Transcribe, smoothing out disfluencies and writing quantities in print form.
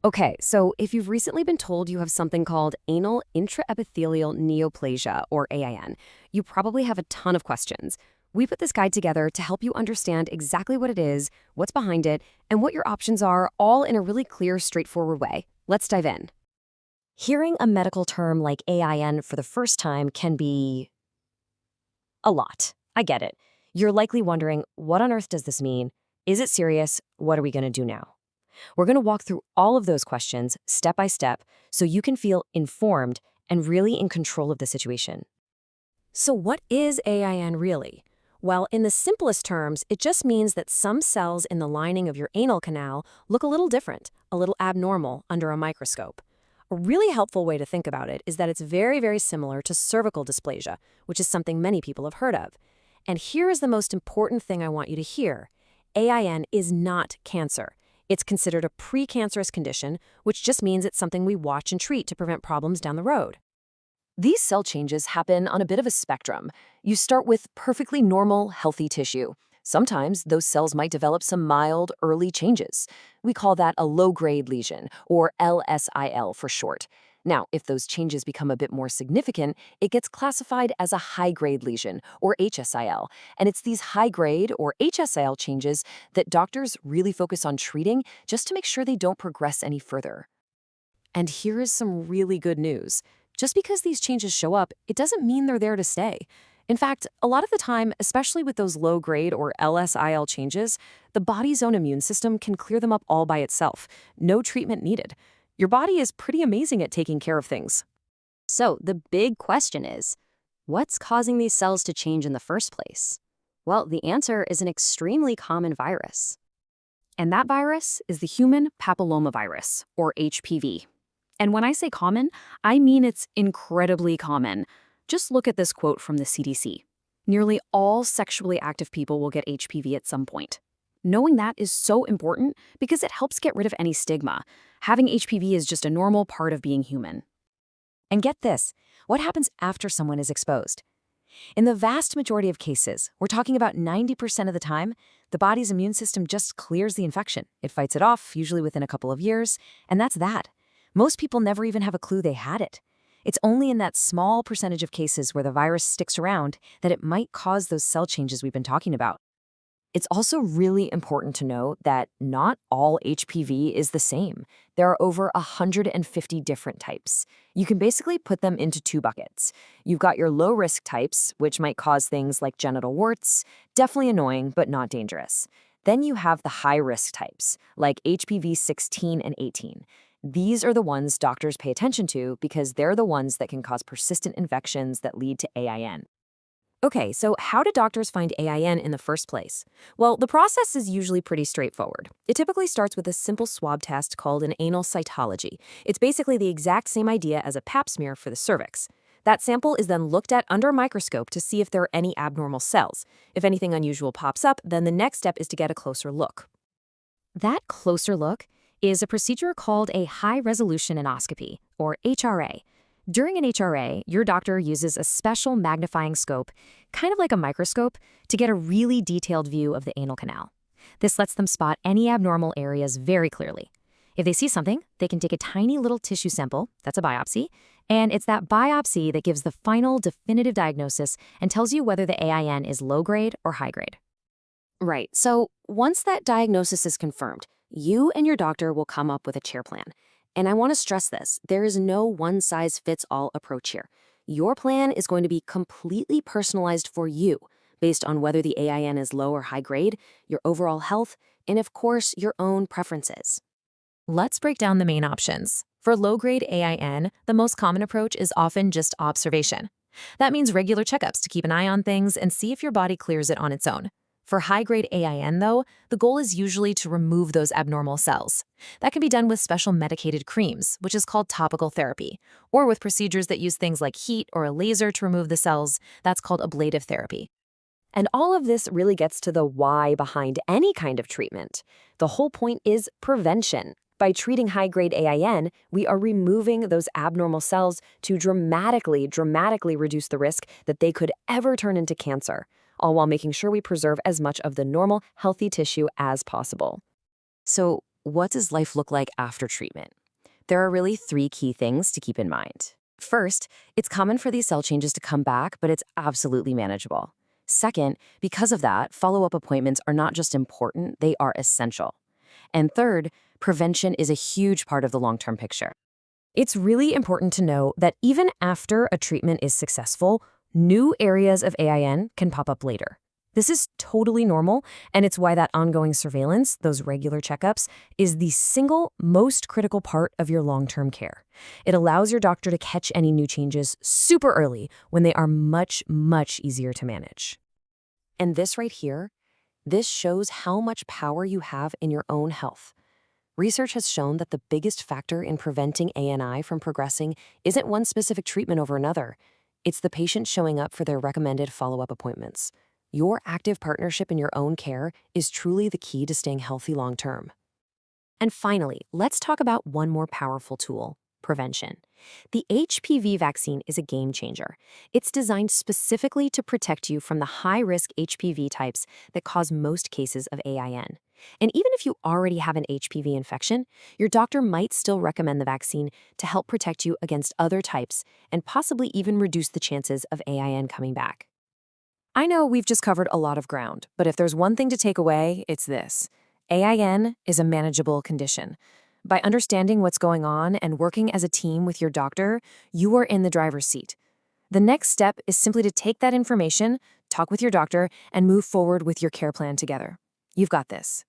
Okay, so if you've recently been told you have something called anal intraepithelial neoplasia, or AIN, you probably have a ton of questions. We put this guide together to help you understand exactly what it is, what's behind it, and what your options are, all in a really clear, straightforward way. Let's dive in. Hearing a medical term like AIN for the first time can be a lot. I get it. You're likely wondering, what on earth does this mean? Is it serious? What are we going to do now? We're going to walk through all of those questions step by step so you can feel informed and really in control of the situation. So what is AIN really? Well, in the simplest terms, it just means that some cells in the lining of your anal canal look a little different, a little abnormal under a microscope. A really helpful way to think about it is that it's very, very similar to cervical dysplasia, which is something many people have heard of. And here is the most important thing I want you to hear. AIN is not cancer. It's considered a precancerous condition, which just means it's something we watch and treat to prevent problems down the road. These cell changes happen on a bit of a spectrum. You start with perfectly normal, healthy tissue. Sometimes those cells might develop some mild, early changes. We call that a low-grade lesion, or LSIL for short. Now, if those changes become a bit more significant, it gets classified as a high-grade lesion, or HSIL. And it's these high-grade, or HSIL changes that doctors really focus on treating just to make sure they don't progress any further. And here is some really good news. Just because these changes show up, it doesn't mean they're there to stay. In fact, a lot of the time, especially with those low-grade or LSIL changes, the body's own immune system can clear them up all by itself. No treatment needed. Your body is pretty amazing at taking care of things. So the big question is, what's causing these cells to change in the first place? Well, the answer is an extremely common virus. And that virus is the human papillomavirus, or HPV. And when I say common, I mean it's incredibly common. Just look at this quote from the CDC. Nearly all sexually active people will get HPV at some point. Knowing that is so important because it helps get rid of any stigma. Having HPV is just a normal part of being human. And get this, what happens after someone is exposed? In the vast majority of cases, we're talking about 90% of the time, the body's immune system just clears the infection. It fights it off, usually within a couple of years, and that's that. Most people never even have a clue they had it. It's only in that small percentage of cases where the virus sticks around that it might cause those cell changes we've been talking about. It's also really important to know that not all HPV is the same. There are over 150 different types. You can basically put them into two buckets. You've got your low-risk types, which might cause things like genital warts, definitely annoying but not dangerous. Then you have the high-risk types, like HPV 16 and 18. These are the ones doctors pay attention to because they're the ones that can cause persistent infections that lead to AIN. Okay, so how do doctors find AIN in the first place? Well, the process is usually pretty straightforward. It typically starts with a simple swab test called an anal cytology. It's basically the exact same idea as a pap smear for the cervix. That sample is then looked at under a microscope to see if there are any abnormal cells. If anything unusual pops up, then the next step is to get a closer look. That closer look is a procedure called a high-resolution endoscopy, or HRA. During an HRA, your doctor uses a special magnifying scope, kind of like a microscope, to get a really detailed view of the anal canal. This lets them spot any abnormal areas very clearly. If they see something, they can take a tiny little tissue sample, that's a biopsy, and it's that biopsy that gives the final definitive diagnosis and tells you whether the AIN is low-grade or high-grade. Right, so once that diagnosis is confirmed, you and your doctor will come up with a care plan. And I want to stress this, there is no one-size-fits-all approach here. Your plan is going to be completely personalized for you, based on whether the AIN is low or high grade, your overall health, and of course, your own preferences. Let's break down the main options. For low-grade AIN, the most common approach is often just observation. That means regular checkups to keep an eye on things and see if your body clears it on its own. For high-grade AIN, though, the goal is usually to remove those abnormal cells. That can be done with special medicated creams, which is called topical therapy, or with procedures that use things like heat or a laser to remove the cells. That's called ablative therapy. And all of this really gets to the why behind any kind of treatment. The whole point is prevention. By treating high-grade AIN, we are removing those abnormal cells to dramatically reduce the risk that they could ever turn into cancer, all while making sure we preserve as much of the normal, healthy tissue as possible. So what does life look like after treatment? There are really three key things to keep in mind. First, it's common for these cell changes to come back, but it's absolutely manageable. Second, because of that, follow-up appointments are not just important, they are essential. And third, prevention is a huge part of the long-term picture. It's really important to know that even after a treatment is successful, new areas of AIN can pop up later. This is totally normal, and it's why that ongoing surveillance, those regular checkups, is the single most critical part of your long-term care. It allows your doctor to catch any new changes super early when they are much, much easier to manage. And this right here, this shows how much power you have in your own health. Research has shown that the biggest factor in preventing ANI from progressing isn't one specific treatment over another. It's the patient showing up for their recommended follow-up appointments. Your active partnership in your own care is truly the key to staying healthy long-term. And finally, let's talk about one more powerful tool: prevention. The HPV vaccine is a game changer. It's designed specifically to protect you from the high-risk HPV types that cause most cases of AIN. And even if you already have an HPV infection, your doctor might still recommend the vaccine to help protect you against other types and possibly even reduce the chances of AIN coming back. I know we've just covered a lot of ground, but if there's one thing to take away, it's this: AIN is a manageable condition. By understanding what's going on and working as a team with your doctor, you are in the driver's seat. The next step is simply to take that information, talk with your doctor, and move forward with your care plan together. You've got this.